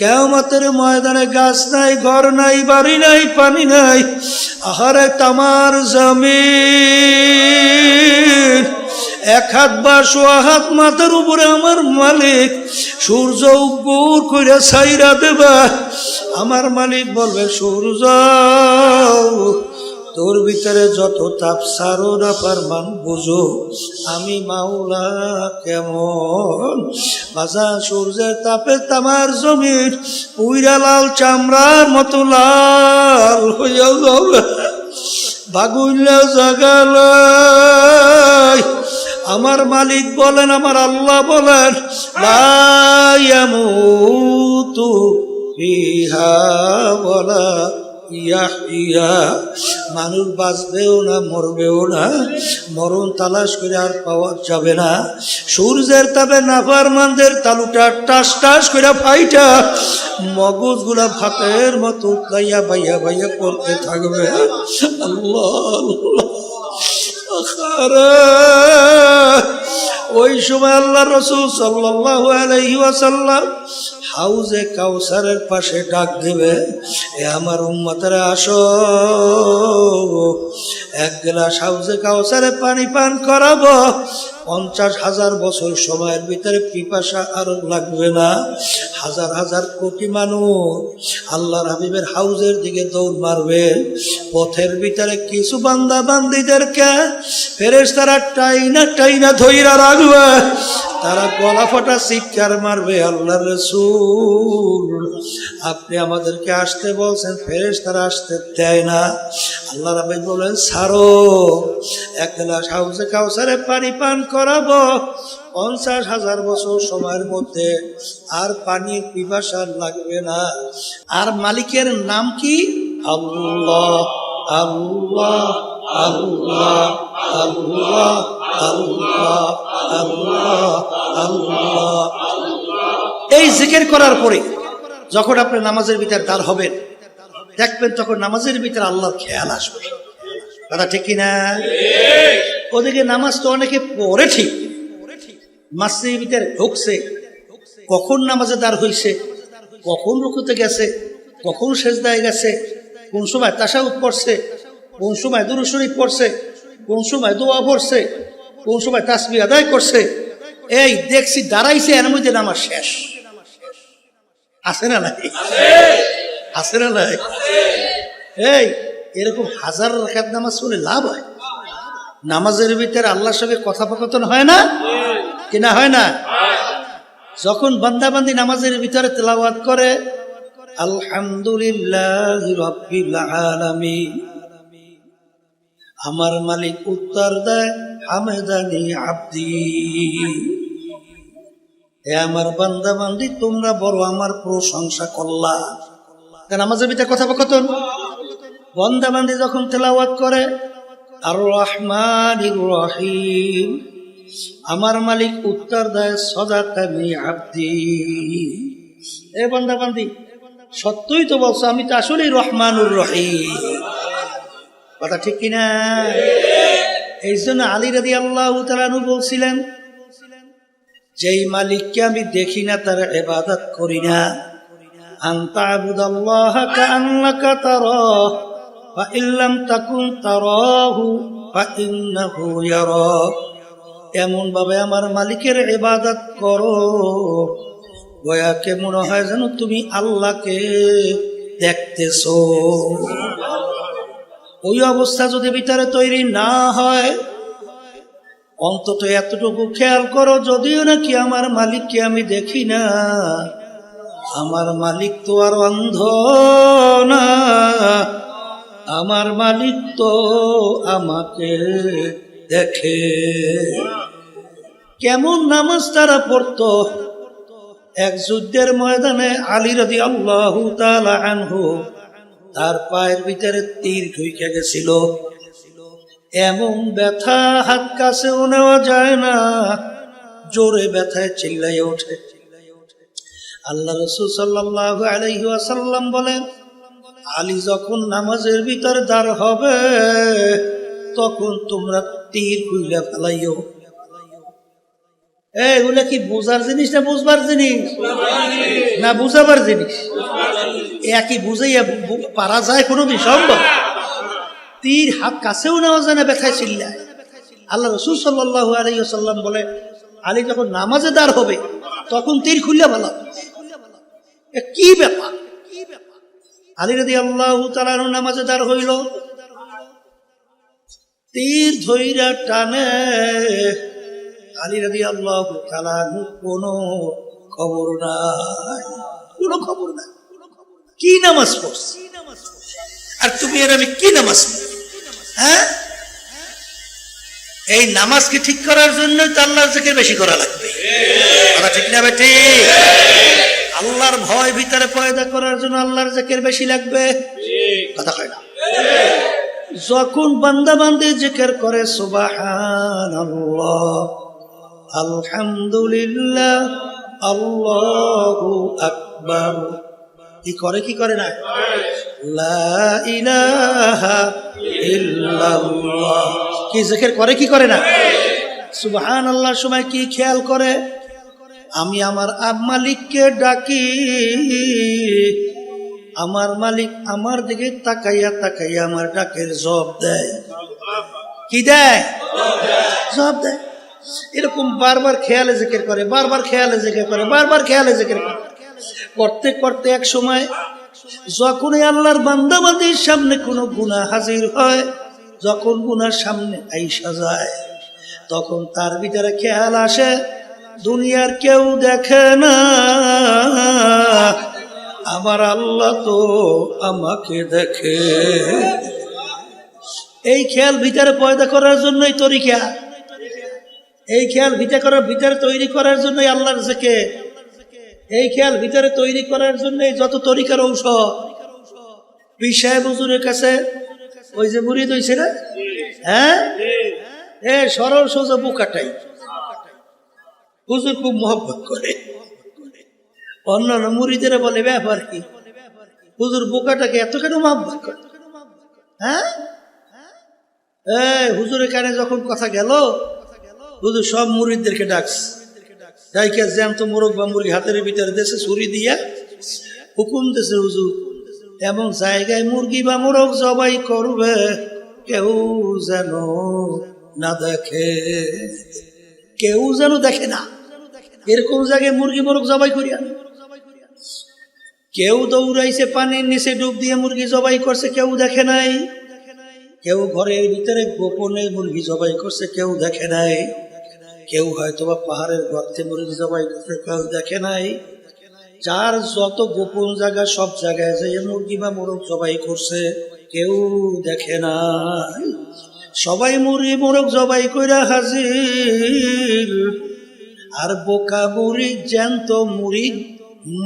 কিয়ামতের ময়দানে গাছ নাই, ঘর নাই, বাড়ি নাই, পানি নাই। আহারে তামার জমিন, এক হাত বা সোয়া হাত মাথার উপরে আমার মালিক সূর্য উপর কইরা ছাইরা দেবা। আমার মালিক বলবে, সূর্য তোর ভিতরে যত তাপ সারো না পারমান বুঝো আমি মাওলা কেমন। বাজা সূর্যের তাপে তামার জমিন পুইরা লাল চামড়ার মতো লাল হইয়া যাবে, বাগুইলা জাগালাই। আমার মালিক বলেন, আমার আল্লাহ বলেন, লা ইয়ামুতু ফিহা ওয়ালা ইয়াহইয়া। মানুষ বাঁচবেও না, মরবেও না, মরণ তালাশ করে আর পাওয়া যাবে না। সূর্যের তাপে নাফরমানদের তালুটা টাস টাস করে ফাইটা মগজগুলা ভাতের মতো উতলাইয়া বাইয়া বাইয়া করতে থাকবে। আল্লাহ ওই সময় আল্লাহ রাসূল সাল্লাল্লাহু আলাইহি ওয়াসাল্লাম হাউজে কাউসারের পাশে ডাক দেবে, এ আমার উম্মতেরা আসো, এক গ্লাস হাউজে কাউসারে পানি পান করাবো। 50,000 বছর সময়ের ভিতরে পিপাসা আরো লাগবে না। হাজার হাজার কোটি মানুষ আল্লাহর হাবিবের হাউজের দিকে দৌড় মারবে। পথের ভিতরে কিছু বান্দা বান্দিদেরকে ফেরেশতারা টাইনা টাইনা ধইরা রাখবে, তারা গলা ফাটা চিৎকার মারবে, আল্লাহর রাসূল আপনি আমাদেরকে আসতে বলছেন, ফেরেশতারা আসতে দেয় না। আল্লাহ রাব্বি বলেন, ছাড়ো, এক গ্লাস হাউজে কাউসারে পানি পান করাবো। 50,000 বছর সময়ের মধ্যে আর পানির পিপাসা লাগবে না। আর মালিকের নাম কি? আল্লাহ আল্লাহ আল্লাহ আল্লাহ আল্লাহ আল্লাহ আল্লাহ। এই জিকির করার পরে যখন আপনি নামাজের ভিতরে দাঁড় হবেন, দেখবেন তখন নামাজের ভিতরে আল্লাহর খেয়াল আসবে। কথা ঠিক কিনা? ওদিকে নামাজ তো অনেকে পড়ে ঠিক, মসজিদের ভিতরে ঢুকছে, কখন নামাজে দাঁড় হইছে, কখন রুকুতে গেছে, কখন সেজদায় গেছে, কোন সময় তাশাহুদ পড়ছে, কোন সময় দুরূদ শরীফ পড়ছে, কোন সময় দোয়া পড়ছে, কোন সময় তাসবিহ আদায় করছে। এই দেখছি দাঁড়াইছে, এর মধ্যে নামাজ শেষ। আছে না নাই? আছে না নাই? এই এরকম হাজার রাকাত নামাজ পড়লে লাভ হয়। নামাজের ভিতরে আল্লাহর সঙ্গে কথোপকথন হয় না কিনা? হয় না? যখন বান্দাবান্দি নামাজের ভিতরে তেলাওয়াত করে, আলহামদুলিল্লাহি রাব্বিল আলামিন, আমার মালিক উত্তর দেয়, হামেদানি আব্দি, হে আমার বান্দাবান্দি তোমরা বড় আমার প্রশংসা করলা। নামাজের ভিতরে কথোপকথন। বান্দাবান্দি যখন তেলাওয়াত করে, আর রহমানির রহিম, আমার মালিক উত্তর দেয়, সাদাকানি আব্দি, এ বান্দাবান্দি সত্যই তো বলছো, আমি তো আসলেই রহমানুর রহিম। কথা ঠিক কিনা? এই জন্য আলী রাদিয়াল্লাহু তাআলা আনহু বলছিলেন, যেই মালিককে আমি দেখি না তার ইবাদত করি না, আনতা আবুদাল্লাহা কাআন্নাকা তারাহু ফা ইল্লাম তাকুন তারাহু ফা ইন্নাহু ইয়ারাক। এমন ভাবে আমার মালিকের ইবাদত করো, গোয়াকে মনে হয় যেন তুমি আল্লাহকে দেখতেছো। ওই অবস্থা যদি ভিতরে তৈরি না হয়, অন্তত এতটুকু খেয়াল করো, যদিও নাকি আমার মালিককে আমি দেখি না, আমার মালিক তো আর অন্ধ না, আমার মালিক তো আমাকে দেখে। কেমন নামাজ তারা পড়তো! এক যুদ্ধের ময়দানে আলী রাদিয়াল্লাহু তাআলা আনহু, তার পায়ের ভিতরে তীর ঢুকে গেছিল, এমন ব্যথা হাত কাছেও নেওয়া যায় না, জোরে ব্যথায় চিল্লাইয়া ওঠে। আল্লাহ রাসূল সাল্লাল্লাহু আলাইহি ওয়াসাল্লাম বলেন, আলী যখন নামাজের ভিতর দাঁড় হবে, তখন তোমরা তীর খুইলা ফেলাইও। এগুলা কি বোঝার জিনিস না বুঝবার জিনিস না বুঝাবার জিনিস? একই বুঝাইয়া পারা যায় কোনোদিন সম্ভব? তীর হাত কাছেও নেওয়া যায় না, ব্যথায় চিল্লায়। আল্লাহ রাসূল সাল্লাল্লাহু আলাইহি ওয়াসাল্লাম বলে, আলী যখন নামাজে দাঁড় হবে তখন তীর খুললে ভালো। কি ব্যাপার? আলী রাদিয়াল্লাহু তাআলা নামাজে দাঁড় হইল, তীর ধইরা টানে। আলী রাদিয়াল্লাহু তাআলা কোনো খবর নাই, কোনো খবর নাই। কি নামাজ পড়ছি আর তুমি আর আমি কি নামাজ পড়ি? হ্যাঁ, এই নামাজকে ঠিক করার জন্য তো আল্লাহর জিকির বেশি করা লাগবে, কথা ঠিক না বেটি? আল্লাহর ভয় ভিতরে পয়দা করার জন্য আল্লাহর জিকির বেশি লাগবে, কথা হয় না? যখন বান্দা বান্দে জিকির করে সুবহানাল্লাহ, আলহামদুলিল্লাহ, আল্লাহু আকবার, কি করে কি করে না? লা ইলাহা ইল্লাল্লাহ, কি জিকির করে কি করে না? সুবহানাল্লাহর সময় কি খেয়াল করে? আমি আমার মালিককে ডাকি, আমার মালিক আমার দিকে তাকাইয়া তাকাইয়া আমার ডাকের জবাব দেয়। কি দেয়? জবাব দেয়। এরকম বারবার খেয়ালে জিকির করে, বারবার খেয়ালে জিকির করে, বারবার খেয়ালে জিকির করে। করতে করতে এক সময় যখন আল্লাহর বান্দা বান্দির সামনে কোনো গুনাহ হাজির হয়, যখন গুনার সামনে আইসা যায়, তখন তার ভিতরে খেয়াল আসে দুনিয়ার কেউ দেখে না, আমার আল্লাহ তো আমাকে দেখে। এই খেয়াল ভিতরে পয়দা করার জন্যই তরিকা, এই খেয়াল ভিতরে তৈরি করার জন্যই আল্লাহর জিকির, এই খেয়াল ভিতরে তৈরি করার জন্য যত তরিকার ঔষধ। পীর সাহেব হুজুরের কাছে ওই যে মুরিদ হইছে না, হ্যাঁ, এ সরল সোজা বুকাটাই হুজুর খুব মহব্বত করে। অন্যান্য মুরিদেরা বলে ব্যাপার কি, হুজুর বুকাটাকে এত কেন মহব্বত করে? হ্যাঁ, হুজুরের কানে যখন কথা গেল, হুজুর সব মুরিদদেরকে ডাকছে, ডাইকা জ্যান্ত মোরগ বা মুরগি হাতের ভিতরে দেশে ছুরি দিয়া হুকুম দেশে, হুজুর এমন জায়গায় মুরগি বা মোরগ জবাই করবে কেউ যেন না দেখে, কেউ যেন দেখে না। এরকম জায়গায় মুরগি মোরগ জবাই করিয়া, কেউ দৌড়াইছে পানির নিচে ডুব দিয়ে মুরগি জবাই করছে, কেউ দেখে নাই। কেউ ঘরের ভিতরে গোপনে মুরগি জবাই করছে, কেউ দেখে নাই। কেউ হয়তো বা পাহাড়ের গর্তে মুরগি জবাই করছে, কেউ দেখে নাই। যার যত গোপন জায়গা সব জায়গায় যে মুরগি বা মোরগ জবাই করছে, কেউ দেখে না। সবাই মুরগি মোরগ জবাই কইরা হাজির, আর বোকা মুড়ি জ্যান্ত মুড়ি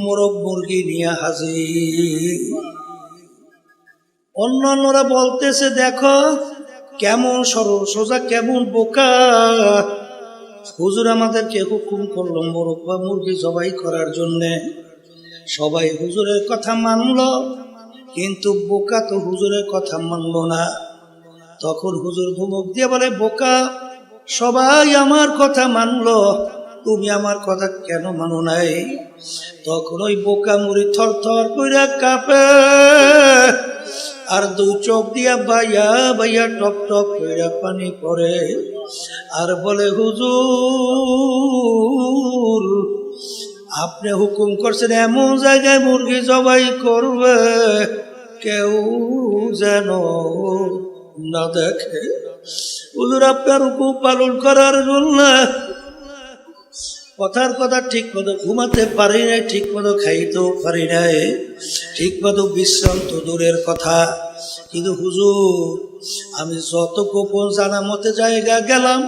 মোরগ মুরগি নিয়ে হাজির। অন্যান্যরা বলতেছে দেখো কেমন সরল সোজা, কেমন বোকা। হুজুর আমাদেরকে হুকুম করলো মোরগ বা মুরগি জবাই করার জন্যে, সবাই হুজুরের কথা মানলো, কিন্তু বোকা তো হুজুরের কথা মানলো না। তখন হুজুর ধমক দিয়ে বলে, বোকা সবাই আমার কথা মানলো, তুমি আমার কথা কেন মানো নাই? তখন ওই বোকা মুড়ি থর থর কইরা কাঁপে, আর দুই চোখ দিয়া বাইয়া বাইয়া টপ টপ কইরা পানি পড়ে, আর বলে হুজুর আপনি হুকুম করছেন এমন জায়গায় মুরগি জবাই করবে কেউ যেন না দেখে। হুজুর আপনার হুকুম পালন করার জন্য কথার কথা ঠিক মতো ঘুমাতে পারি নাই, ঠিক মতো খাইতেও পারি নাই, ঠিক মতো বিশ্রাম তো দূরের কথা। কিন্তু হুজুর আমি যত গোপন জানা মতে জায়গা গেলাম,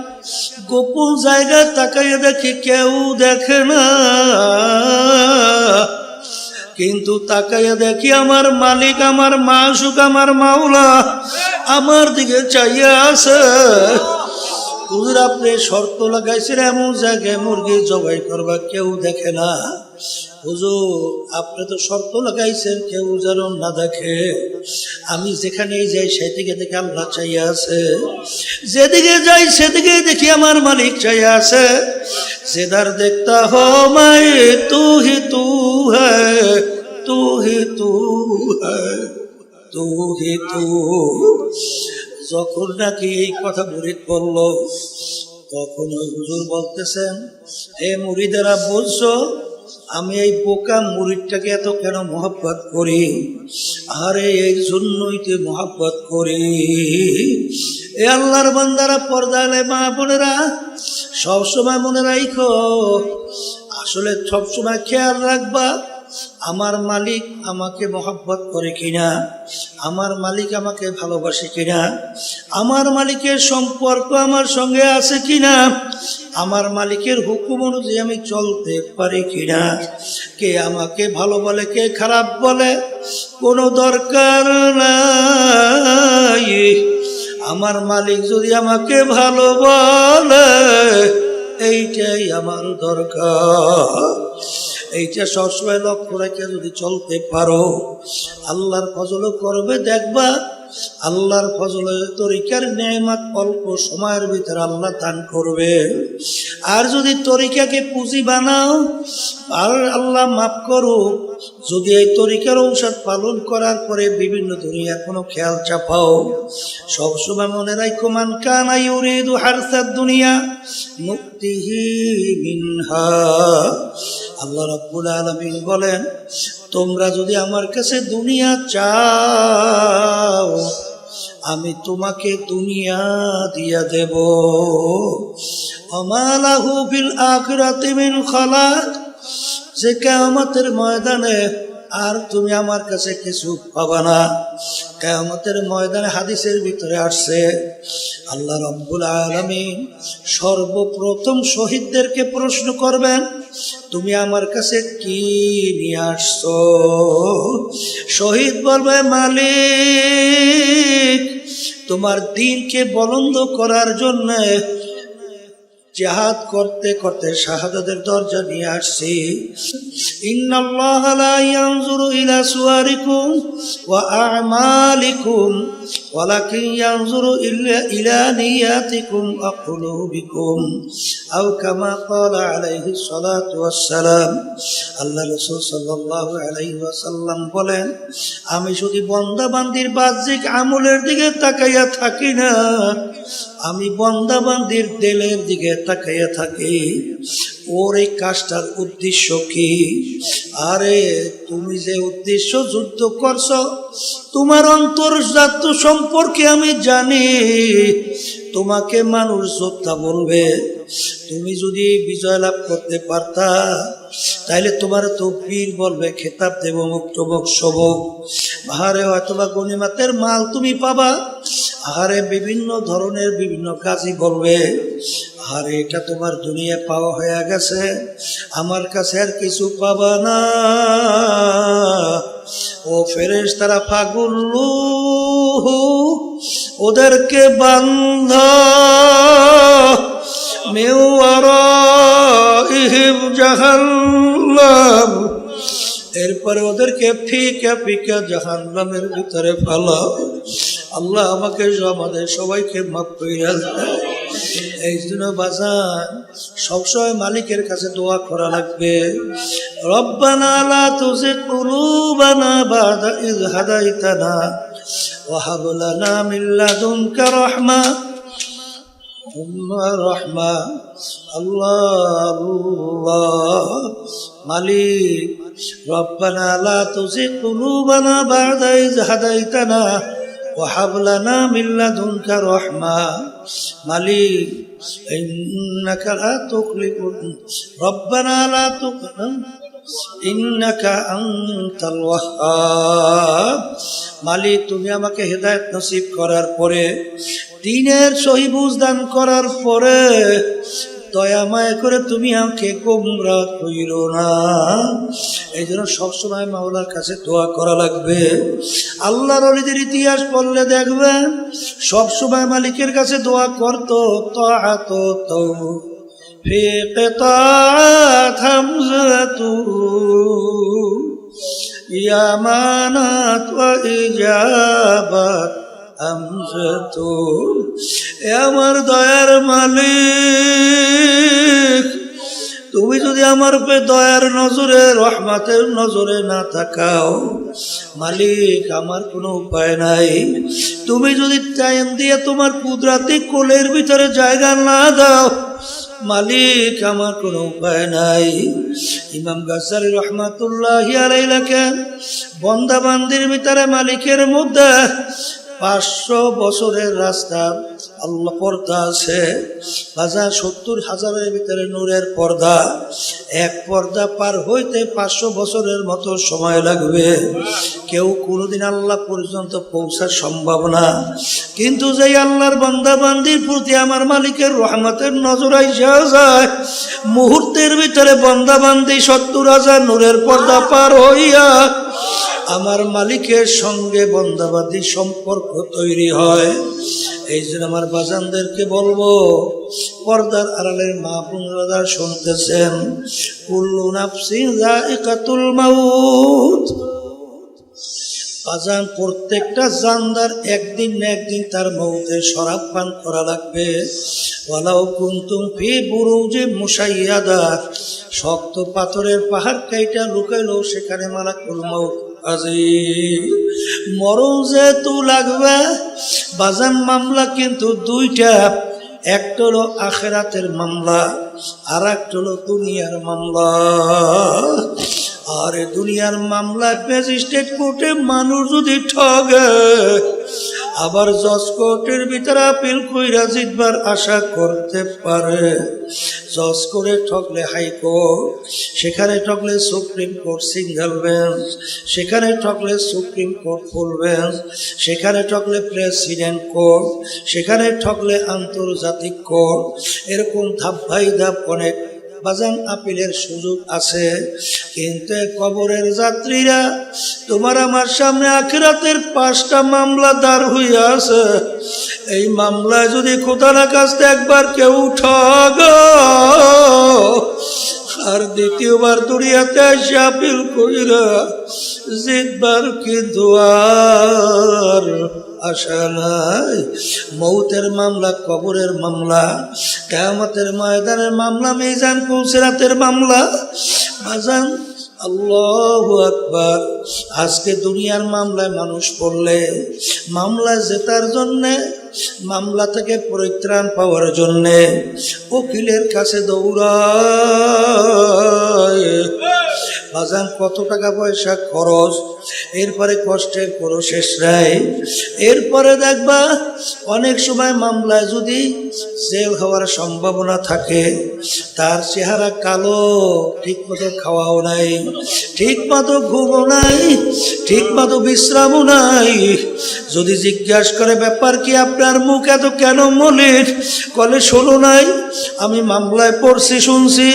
গোপন জায়গা তাকাইয়ে দেখি কেউ দেখে না, কিন্তু তাকাইয়া দেখি আমার মালিক, আমার মাসুক, আমার মাওলা আমার দিকে চাইয়া আছে। হুজুর আপনি শর্ত লাগাইছেন এমন জায়গায় মুরগি জবাই করবা কেউ দেখে না, হুজুর আপনি তো শর্ত লাগাইছেন কেউ যেন না দেখে, আমি যেখানেই যাই সেদিকে দেখে আল্লাহ চাইয়া আছে, যেদিকে যাই সেদিকে দেখি আমার মালিক চাইয়া আছে। যেদার দেখতা হো মাই তু হি তু হ্যায়, তু হি তু হ্যায়, তু হি তু। যখন নাকি এই কথা মুরিদ বলল, তখন ওই হুজুর বলতেছেন, হে মুরিদেরা বলছো আমি এই বোকা মুরিদটাকে এত কেন মহব্বত করি? আরে এই জন্যই তো মহব্বত করি। এ আল্লাহর বান্দারা, পর্দালে মা বোনেরা, সবসময় মনে রাখো, আসলে সবসময় খেয়াল রাখবা আমার মালিক আমাকে মহব্বত করে কিনা, আমার মালিক আমাকে ভালোবাসে কিনা, আমার মালিকের সম্পর্ক আমার সঙ্গে আছে কিনা, আমার মালিকের হুকুম অনুযায়ী আমি চলতে পারি কিনা। কে আমাকে ভালো বলে কে খারাপ বলে কোনো দরকার নাই। আমার মালিক যদি আমাকে ভালো বলে এইটাই আমার দরকার। এইটা সবসময় লক্ষ্য রেখে যদি চলতে পারো, আল্লাহর ফজলও করবে। দেখবা আল্লাহর ফজলের তরিকার নেয়ামত অল্প সময়ের ভিতরে আল্লাহ দান করবে। আর যদি তরিকাকে পুঁজি বানাও, আর আল্লাহ মাফ করো, যদি এই তরিকার ঔষধ পালন করার পরে বিভিন্ন দুনিয়ার কোনো খেয়াল চাপাও, সবসময় মনে রাখো, মান কানা ইউরিদু হারসাদ দুনিয়া নুতিহি মিনহা। আল্লাহ রাব্বুল আলামিন বলেন, তোমরা যদি আমার কাছে দুনিয়া চাও, আমি তোমাকে দুনিয়া দিয়া দেব। ওমা লাহু ফিল আখিরাতি মিন খালাক। যে কিয়ামতের ময়দানে আর তুমি আমার কাছে কিছু পাবা না। কিয়ামতের ময়দানে হাদিসের ভিতরে আসছে, আল্লাহ রাব্বুল আলামিন সর্বপ্রথম শহীদদেরকে প্রশ্ন করবেন, তুমি আমার কাছে কি নিয়ে আসছো? শহীদ বলবে, মালিক তোমার দ্বীনকে বুলন্দ করার জন্য জিহাদ করতে করতে শাহাদাতের দরজা নিয়ে আসছি। ইন্নাল্লাহা লা ইয়ানজুরু ইলা সুওয়ারিকুম ওয়া আ'মালিকুম ওয়ালাকিন ইয়ানজুরু ইলা নিয়াতিকুম ওয়া কুলুবিকুম, আও কামা ক্বালা আলাইহিস সালাতু ওয়াস সালাম। আল্লাহ রাসূল সাল্লাল্লাহু আলাইহি ওয়াসাল্লাম বলেন, আমি শুধু বান্দা বান্দির বাহ্যিক আমলের দিকে তাকাইয়া থাকি না, আমি বান্দা বান্দির দিলের দিকে তাকাইয়া থাকি। ওর এই কাজটার উদ্দেশ্য কি? আরে তুমি যে উদ্দেশ্য যুদ্ধ করছো, তোমার অন্তর্জাত সম্পর্কে আমি জানি। তোমাকে মানুষ যোদ্ধা বলবে, তুমি যদি বিজয় লাভ করতে পারতা তাইলে তোমার তো বীর বলবে, খেতাব দেব, মুক্ত বক্সবক। আহারে হয়তোবা গনিমতের মাল তুমি পাবা। আহারে বিভিন্ন ধরনের বিভিন্ন কাজই বলবে, আরে এটা তোমার দুনিয়া পাওয়া হয়ে গেছে, আমার কাছে আর কিছু পাবা না। ও ফেরেশতারা ফাগুল্লু, ওদেরকে বান্ধা মিওয়ারাইহিম জাহান্নাম, এরপরে ওদেরকে ফিকা ফিকা জাহান্নামের ভিতরে ফেলা। আল্লাহ আমাকে আমাদের সবাইকে মাফ কইরা দেয়। এই জন্য বাজান সবসময় মালিকের কাছে দোয়া করা লাগবে। রব্বানা লা তুযিগ কুলুবানা বা'দা ইয হাদাইতানা ওয়া হাব লানা মিন লাদুনকা রাহমা রাহমা। আল্লাহ আল্লাহ মালিক, রব্বানা লা তুযিগ কুলুবানা বা'দা ইয হাদাইতানা ওয়া হাব লানা মিন লাদুনকা রাহমা। মালিক ইন্নাকা লা তুখলিফুল, রব্বানা লা তুখলিফ ইন্নাকা আনতাল ওয়াহ্হাব। মালিক তুমি আমাকে হেদায়েত নসিব করার পরে, দ্বীনের সহি বুঝ দান করার পরে দয়া মায়া করে তুমি আমাকে গোমরাহ কইরো না। এই জন্য সবসময় মাওলার কাছে দোয়া করা লাগবে। আল্লাহর ওলিদের ইতিহাস পড়লে দেখবেন সবসময় মালিকের কাছে দোয়া করতো, তাআত في قطاعات همزة يا مانات وإجابات همزة আমার দয়ার মালিক তুমি যদি আমার উপরে দয়ার নজরে রহমতের নজরে না তাকাও মালিক আমার কোনো উপায় নাই তুমি যদি টাইম দিয়ে তোমার কুদরতি কোলের ভিতরে জায়গা না দাও মালিক আমার কোনো উপায় নাই ইমাম গাজ্জালী রহমাতুল্লাহি আলাইহি লেখেন বান্দা বান্দির ভিতরে মালিকের মধ্যে 500 বছরের রাস্তা আল্লাহ পর্দা আছে 70,000-এর ভিতরে নূরের পর্দা এক পর্দা পার হইতে 500 বছরের মতো সময় লাগবে কেউ কোনোদিন আল্লাহ পর্যন্ত পৌঁছার সম্ভব না কিন্তু যেই আল্লাহর বান্দা বান্দির প্রতি আমার মালিকের রহমতের নজর আইসা যায় মুহূর্তের ভিতরে বান্দা বান্দি 70,000 নূরের পর্দা পার হইয়া আমার মালিকের সঙ্গে বান্দাবাদী সম্পর্ক তৈরি হয় এই জন্য আমার বাজানদেরকে বলবো পর্দার আড়ালের মা বোনেরা শুনতেছেন কুল্লু নাফসিন যায়িকাতুল মাউত বাজান প্রত্যেকটা জানদার একদিন না একদিন তার মৌতের শরাব পান করা লাগবে ওয়ালাউ কুনতুম ফি বুরুজি মুশাইয়াদা শক্ত পাথরের পাহাড় কাইটা লুকাইলো সেখানে মালাকুল মউত মরণ যেহেতু লাগবে বাজান মামলা কিন্তু দুইটা একটা হলো আখিরাতের মামলা আর একটা হলো দুনিয়ার মামলা আর দুনিয়ার মামলা ম্যাজিস্ট্রেট কোর্টে মানুষ যদি ঠগে আবার জজ কোর্টের ভিতরে আপিল কইরা জিতবার আশা করতে পারে জজ করে ঠকলে হাইকোর্ট সেখানে ঠকলে সুপ্রিম কোর্ট সিঙ্গেল বেঞ্চ সেখানে ঠকলে সুপ্রিম কোর্ট ফুল বেঞ্চ সেখানে ঠকলে প্রেসিডেন্ট কোর্ট সেখানে ঠকলে আন্তর্জাতিক কোর্ট এরকম ধাপ বাই ধাপ অনেক বাজান আপিলের সুযোগ আছে কিন্তু কবরের যাত্রীরা তোমার আমার সামনে আখিরাতের 5টা মামলা দাঁড় হইয়া আছে এই মামলায় যদি খোদার কাছে একবার কেউ ঠগ আর দ্বিতীয়বার দুনিয়াতে এসে আপিল কইরা জিতবার কিন্তু আর আশা নাই মৌতের মামলা কবরের মামলা কিয়ামতের ময়দানের মামলা মিজান পুলসিরাতের মামলা বাজান আল্লাহু আকবার আজকে দুনিয়ার মামলায় মানুষ পড়লে মামলায় জেতার জন্যে মামলা থেকে পরিত্রাণ পাওয়ার জন্যে উকিলের কাছে দৌড়ায় বাজান কত টাকা পয়সা খরচ এরপরে কষ্টের কোনো শেষ নাই এরপরে দেখবা অনেক সময় মামলায় যদি জেল হওয়ার সম্ভাবনা থাকে তার চেহারা কালো ঠিক মতো খাওয়াও নাই ঠিক মতো ঘুমও নাই ঠিক মতো বিশ্রামও নাই যদি জিজ্ঞাসা করে ব্যাপার কি আপনার মুখ এত কেন মলিন কলে শোনো নাই আমি মামলায় পড়ছি শুনছি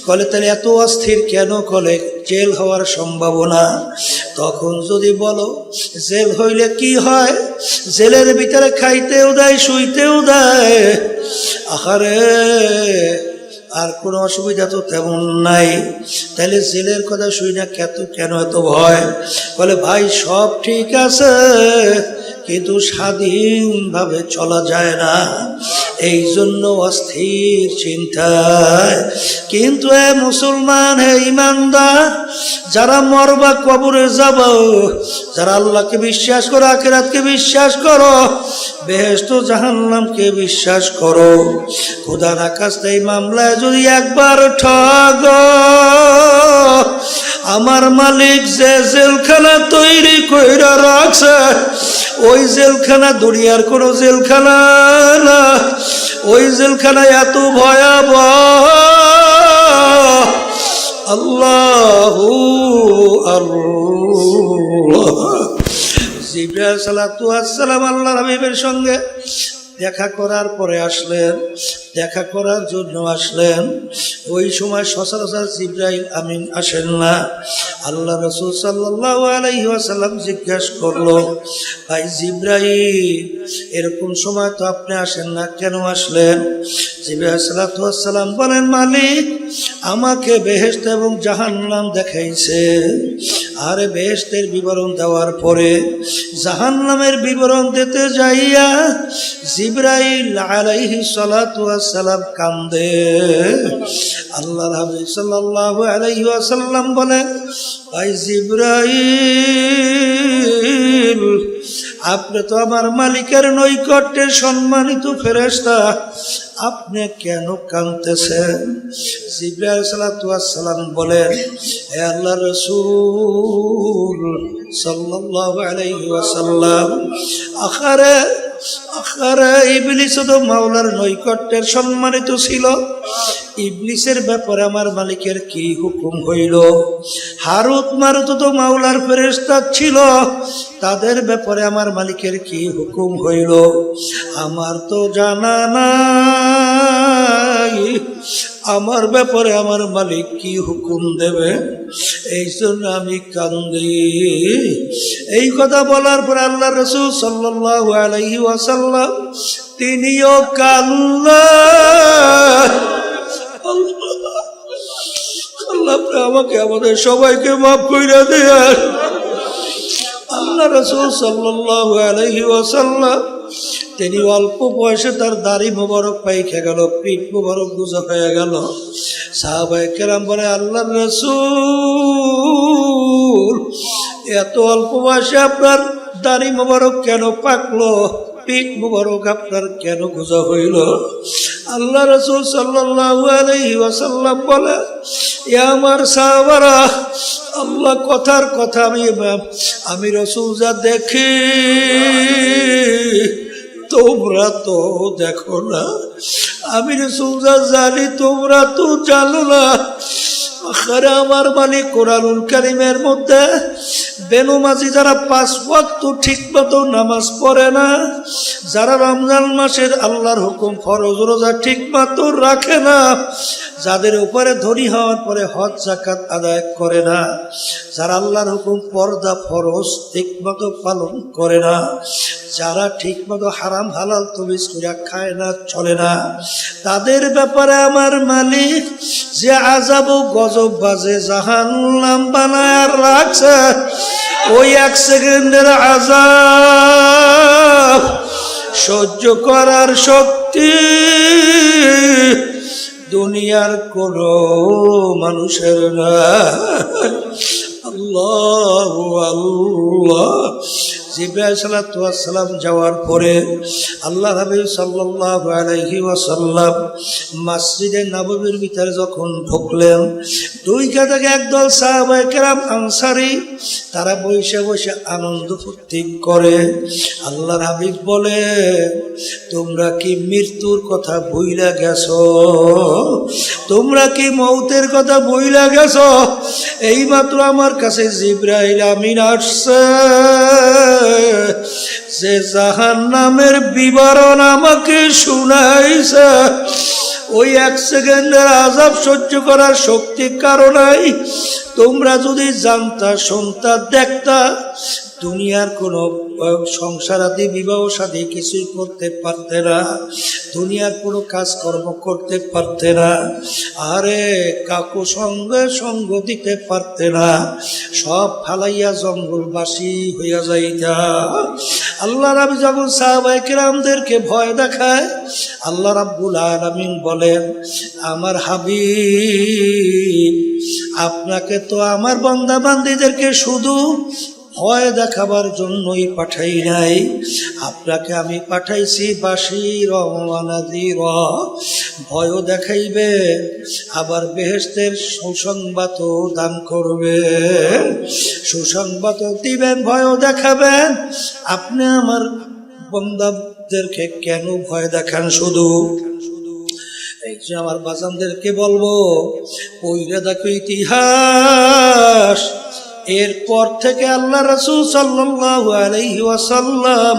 কলে তাহলে এত অস্থির কেন কলে জেল হওয়ার সম্ভাবনা তখন যদি বলো জেল হইলে কি হয় জেলের ভিতরে খাইতেও দেয় শুইতেও দেয় আহারে আর কোনো অসুবিধা তো তেমন নাই তাহলে জেলের কথা শুই না কেন এত ভয় বলে ভাই সব ঠিক আছে কিন্তু স্বাধীনভাবে চলা যায় না এই জন্য অস্থির চিন্তায় কিন্তু এ মুসলমান হে ইমানদার যারা মরবা কবরে যাব যারা আল্লাহকে বিশ্বাস করো আখিরাতকে বিশ্বাস করো বেহেশত জাহান্নামকে বিশ্বাস করো খোদার আকাশ এই মামলায় যদি একবার ঠগ আমার মালিক যে জেলখানা তৈরি কইরা রাখছে ওই জেলখানা দুনিয়ার কোনো জেলখানা না ওই জেলখানা এত ভয়াবহ আল্লাহু আল্লাহ জিবরাইল সালাতু ওয়াস সালাম আল্লাহর হাবিবের সঙ্গে দেখা করার পরে আসলেন দেখা করার জন্য আসলেন। ওই সময় সচরাচর জিবরাইল আমিন আসেন না। আল্লাহ রাসূল সাল্লাল্লাহু আলাইহি ওয়াসাল্লাম জিজ্ঞাসা করলো, ভাই জিবরাইল, এরকম সময় তো আপনি আসেন না, কেন আসলেন? জিবরাইল সাল্লাল্লাহু আলাইহি ওয়াসাল্লাম বলেন, মালিক আমাকে বেহেশত এবং জাহান্নাম দেখাইছে। আর বেহেশতের বিবরণ দেওয়ার পরে জাহান্নামের বিবরণ দিতে যাইয়া জিবরাইল আলাইহিস সালাতু ওয়াস সালাম কান্দে। আল্লাহর হাবিব সাল্লাল্লাহু আলাইহি ওয়াসাল্লাম বলেন, ভাই জিবরাইল, আপনি তো আমার মালিকের নৈকট্যের সম্মানিত ফেরেশতা, আপনি কেন কাঁদতেছেন? জিবরাইল সাল্লাল্লাহু আলাইহি ওয়াসাল্লাম বলেন, হে আল্লাহর রাসূল সাল্লাল্লাহু আলাইহি ওয়াসাল্লাম, আখারে ইবলিস তো মাওলার নৈকট্যের সম্মানিত ছিল, ইবলিসের ব্যাপারে আমার মালিকের কি হুকুম হইল? হারুত মারুত তো মাওলার ফেরেশতা ছিল, তাদের ব্যাপারে আমার মালিকের কি হুকুম হইল? আমার তো জানা নাই, আমার ব্যাপারে আমার মালিক কি হুকুম দেবে? এই জন্য আমি কান্দি। এই কথা বলার পর আল্লাহ রাসূল সাল্লাল্লাহু আলাইহি ওয়াসাল্লাম তিনিও কান্দেন। আল্লাহ আমাকে আমাদের সবাইকে মাফ কইরা দেন। আল্লাহ রাসূল সাল্লাল্লাহু আলাইহি ওয়াসাল্লাম তিনি অল্প বয়সে তার দাড়ি মোবারক পাইকে গেল, পিঠ মোবারক গুজা হয়ে গেল। সাহাবায়ে কেরাম বলে, আল্লাহর রাসূল এত অল্প বয়সে আপনার দাড়ি মোবারক কেন পাকলো, পিঠ মোবারক আপনার কেন গুজা হইল? আল্লাহ রাসূল সাল্লাল্লাহু আলাইহি ওয়াসাল্লাম বলে, এ আমার সাহাবারা, আল্লাহ কথার কথা, আমি রাসূল যা দেখি তোমরা তো দেখো না, আমি রাসূল যা জানি তোমরা তো জানো না। আখেরে আমার মালিক কোরআনুল কারীমের মধ্যে বেনমাজি যারা 5 ওয়াক্ত ঠিকমতো নামাজ পড়ে না, যারা রমজান মাসের আল্লাহর হুকুম ফরজ রোজা ঠিকমতো রাখে না, যাদের উপরে ধনী হওয়ার পরে হজ যাকাত আদায় করে না, যারা আল্লাহর হুকুম পর্দা ফরজ ঠিকমতো পালন করে না, যারা ঠিকমতো হারাম হালাল তমিজ করে খায় না, চলে না, তাদের ব্যাপারে আমার মালিক যে আযাব ও গজব বাজে জাহান্নাম বানায় রাখছে, ওই 1 সেকেন্ডের আযাব সহ্য করার শক্তি দুনিয়ার কোন মানুষের না। আল্লাহু আল্লাহ। জিবরাইল সাল্লাল্লাহু আলাইহি ওয়াসাল্লাম যাওয়ার পরে আল্লাহ হাবিব সাল্লাল্লাহু আলাইহি ওয়াসাল্লাম মসজিদে নববীর ভিতরে যখন ঢুকলেন, দুই কাছে একদল সাহাবায়ে কেরাম আনসারী তারা বসে বসে আনন্দ ফুর্তি করে। আল্লাহর হাবিব বলে, তোমরা কি মৃত্যুর কথা ভুইলা গেছো? তোমরা কি মৌতের কথা ভুইলা গেছো? এইমাত্র আমার কাছে জিবরাইল আমিন আসছে, যে জাহান্নামের বিবরণ আমাকে শুনাইছে। ওই 1 সেকেন্ডের আযাব সহ্য করার শক্তি কারো নাই। তোমরা যদি জানতা, শুনতা, দেখতা, দুনিয়ার কোনো সংসার আদি বিবাহ সাথে কিছুই করতে পারতে না, দুনিয়ার কোনো কাজকর্ম করতে পারতে না, আরে কাকু সঙ্গে সঙ্গ দিতে পারতে না, সব ফালাইয়া জঙ্গলবাসী হইয়া যাইতা। আল্লাহ রাব্বি যখন সাহাবায়ে কেরামদেরকে ভয় দেখায়, আল্লাহ রাব্বুল আলামিন বলেন, আমার হাবিব আপনাকে তো আমার বান্দা বান্দীদেরকে শুধু ভয় দেখাবার জন্যই পাঠাই নাই, আপনাকে আমি পাঠাইছি বাশীর ওয়া নাযীর, ভয়ও দেখাইবে, আবার বেহেশতের সুসংবাদও দান করবে, সুসংবাদও দিবেন, ভয়ও দেখাবেন। আপনি আমার বান্দাদেরকে কেন ভয় দেখান? শুধু এই যে আমার বাজানদেরকে বলবো, পইরা দেখো ইতিহাস। এরপর থেকে আল্লাহ রাসূল সাল্লাল্লাহু আলাইহি ওয়াসাল্লাম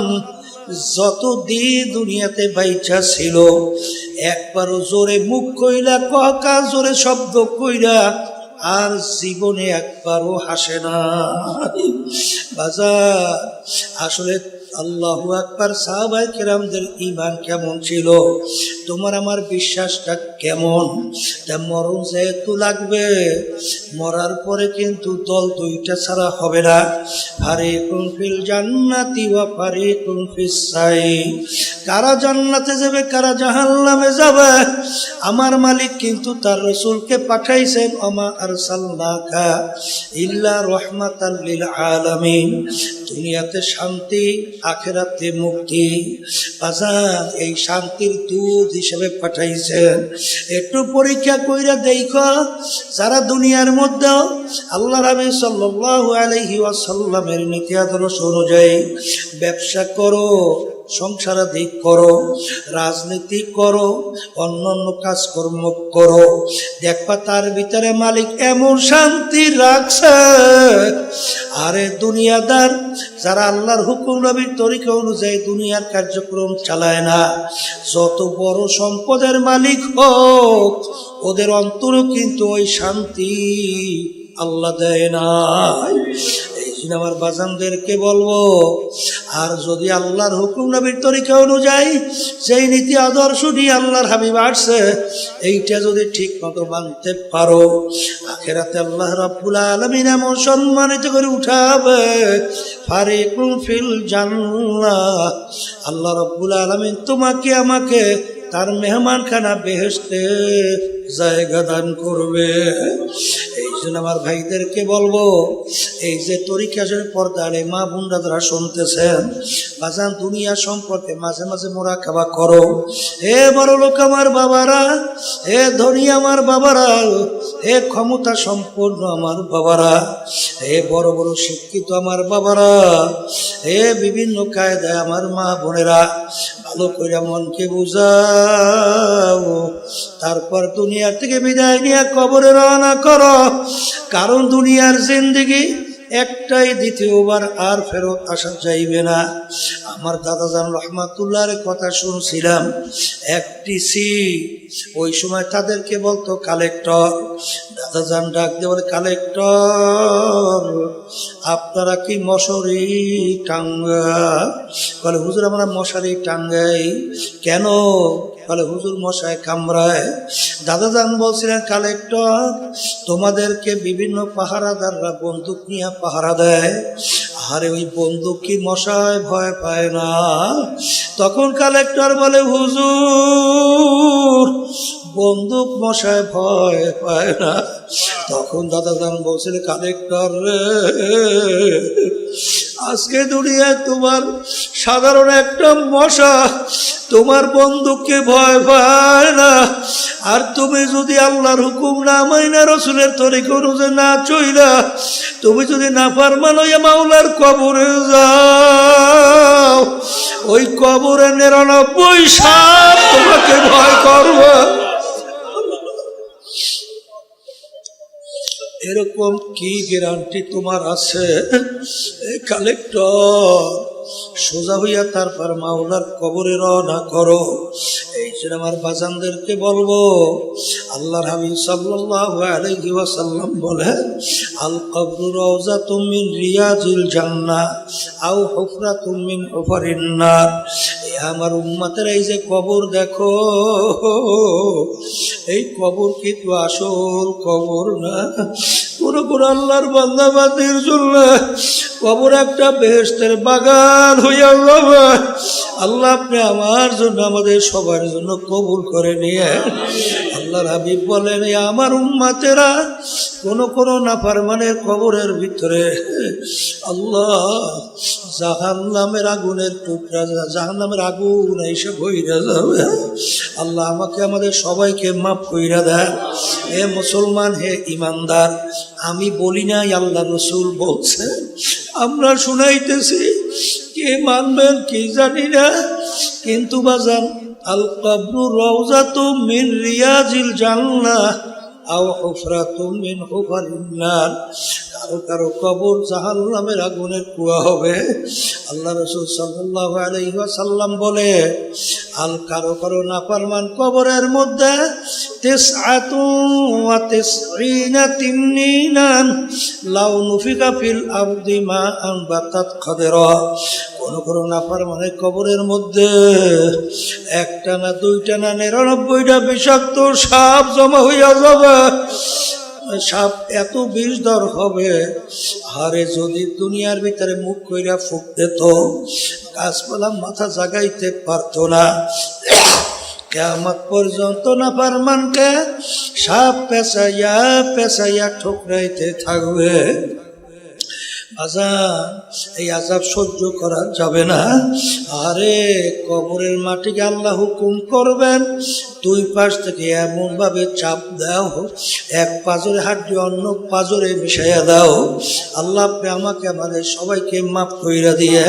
যতদিন দুনিয়াতে বাইচা ছিল একবারও জোরে মুখ কইরা কা জোরে শব্দ কইরা আর জীবনে একবারও হাসে না। বাজার আসলে আল্লাহু আকবার, সাহাবায়ে কেরামদের ঈমান কেমন ছিল, তোমার আমার বিশ্বাসটা কেমন? তা মরণ যেহেতু লাগবে, মরার পরে কিন্তু দল দুইটা ছাড়া হবে না, ফারিকুন ফিল জান্নাতি ওয়া ফারিকুন ফিস সাঈর। কারা জান্নাতে যাবে, কারা জাহান্নামে যাবে, আমার মালিক কিন্তু তার রাসূলকে পাঠাইছেন, ওমা আরসালনাকা ইল্লা রাহমাতাল লিল আলামিন। দুনিয়াতে শান্তি, আখিরাতে মুক্তি। বাজার এই শান্তির দূত হিসেবে পাঠাইছেন। একটু পরীক্ষা কইরা দেখো, যারা দুনিয়ার মধ্যে আল্লাহ রাসূল সাল্লাল্লাহু আলাইহি ওয়াসাল্লামের নীতি আদর্শ অনুযায়ী ব্যবসা করো, সংসারাদি করো, রাজনীতি করো, অন্যান্য কাজকর্ম করো, দেখবা তার ভিতরে মালিক এমন শান্তি রাখছে। আরে দুনিয়াদার যারা আল্লাহর হুকুম নবীর তরিকা অনুযায়ী দুনিয়ার কার্যক্রম চালায় না, যত বড় সম্পদের মালিক হোক, ওদের অন্তরও কিন্তু ওই শান্তি আল্লাহ দেয় না। আমার বাজানদেরকে বলবো, আর যদি আল্লাহর হুকুম নবীর তরিকা অনুযায়ী যেই নীতি আদর্শ নিয়ে আল্লাহর হাবিব আসছে, এইটা যদি ঠিক মতো মানতে পারো, আখিরাতে আল্লাহ রাব্বুল আলামিন এমন সম্মানিত করে উঠাবে, ফারিকুন ফিল জান্নাহ। আল্লাহ রাব্বুল আলামিন তোমাকে আমাকে তার মেহমানখানা বেহেশতে জায়গা দান করবে। এই জন্য আমার ভাইদেরকে বলবো, এই যে তরিকা পর্দারে মা বোনরা যারা শুনতেছেন, বাজান দুনিয়া সম্পর্কে মাঝে মাঝে মোরাকাবা করো। হে বড় লোক আমার বাবারা, হে ধনী আমার বাবারা, হে ক্ষমতা সম্পন্ন আমার বাবারা, হে বড় বড় শিক্ষিত আমার বাবারা, হে বিভিন্ন কায়দায় আমার মা বোনেরা, ভালো করে মনকে বুঝাও। তারপর দুনিয়া থেকে বিদায় নিয়ে কবরে রওনা করো, কারণ দুনিয়ার জিন্দেগি একটাই, দ্বিতীয়বার আর ফেরত আসা যাইবে না। আমার দাদাজান রহমাতুল্লাহর কথা শুনছিলাম, একটি সি ওই সময় তাদেরকে বলতো কালেক্টর। দাদাজান ডাক দিয়ে বলে, কালেক্টর আপনারা কি মশারি টাঙ্গা? বলে হুজুর আমরা মশারি টাঙ্গাই। কেন? বলে হুজুর মশায় কামড়ায়। দাদাজান বলছিলেন, কালেক্টর তোমাদেরকে বিভিন্ন পাহারাদাররা বন্দুক নিয়ে পাহারা দেয়, আরে ওই বন্দুক কি মশায় ভয় পায় না? তখন কালেক্টর বলে, হুজুর বন্দুক মশায় ভয় পায় না। তখন দাদাজান বলছিলেন, কালেক্টর রে, আজকে দুনিয়ায় তোমার সাধারণ একটা মশা তোমার বন্দুককে ভয় পায় না, আর তুমি যদি আল্লাহর হুকুম না মাইনা রাসূলের তরিকা অনুযায়ী না চইলা, তুমি যদি নাফরমান হইয়া মাওলার কবরে যাও, ওই কবরে 99 সাপ তোমাকে ভয় করবে। এরকম কি গ্যারান্টি তোমার আছে? কালেক্টর সোজা হইয়া তারপর মাওলার কবরে রওনা করো। এই জন্য আমার বাজানদেরকে বলবো, আল্লাহর হাবিব সাল্লাল্লাহু আলাইহি ওয়াসাল্লাম বলেন, আল কবরু রাওযাতুম মিন রিয়াজিল জান্নাহ আও হুফরাতুম মিন হুফারিন নার। আমার উম্মতের এই যে কবর দেখো, এই কবর কিন্তু আসল কবর না। কোন কোন আল্লাহর বান্দা বান্দির জন্য কবর একটা বেহেশতের বাগান হইয়া যাবে। আল্লাহ আপনি আমার জন্য, আমাদের সবার জন্য কবুল করে নিয়ে। আল্লাহর হাবিব বলেন, আমার উম্মতেরা কোন কোন নাফরমানের কবরের ভিতরে আল্লাহ জাহান্নামের আগুনের টুকরা, জাহান্নামের আগুন এসে বইরা যাবে। আল্লাহ আমাকে আমাদের সবাইকে মাফ কইরা দেন। হে মুসলমান, হে ইমানদার, আমি বলি নাই, আল্লাহ রাসূল বলছে, আমরা শুনাইতেছি, কে মানবেন কি জানি না, কিন্তু বাজান আল কবরু রাওযাতুম মিন রিয়াজিল জান্নাহ আও হুফরাতুম মিন হুফারিন নার। কারো কারো কবর জাহান্নামের আগুনের কুয়া হবে। আল্লাহ রাসূল সাল্লাল্লাহু আলাইহি ওয়াসাল্লাম বলে, আল কারো কারো নাফরমান কবরের মধ্যে 99 তিমনিনান লাউ নুফিকা ফিল আরদি মা আনবাতাত খাদরা। কোন কোন নাফরমানের কবরের মধ্যে একটা না দুইটা না 99টা বিষাক্ত সাপ জমা হইয়া যাবে। সাপ এত বিষধর হবে, আরে যদি দুনিয়ার ভিতরে মুখ কইরা ফুক দিত গাছপালা মাথা জাগাইতে পারতো না। কিয়ামত পর্যন্ত নাফরমানকে সাপ পেঁচাইয়া পেঁচাইয়া ঠোকরাইতে থাকবে। আজাব, এই আজাব সহ্য করা যাবে না। আরে কবরের মাটিকে আল্লাহ হুকুম করবেন, দুই পাশ থেকে এমন ভাবে চাপ দাও, এক পাজরে হাড্ডি অন্য পাজরে মিশাইয়া দাও। আল্লাহ আমাকে আমাদের সবাইকে মাফ কইরা দিয়ে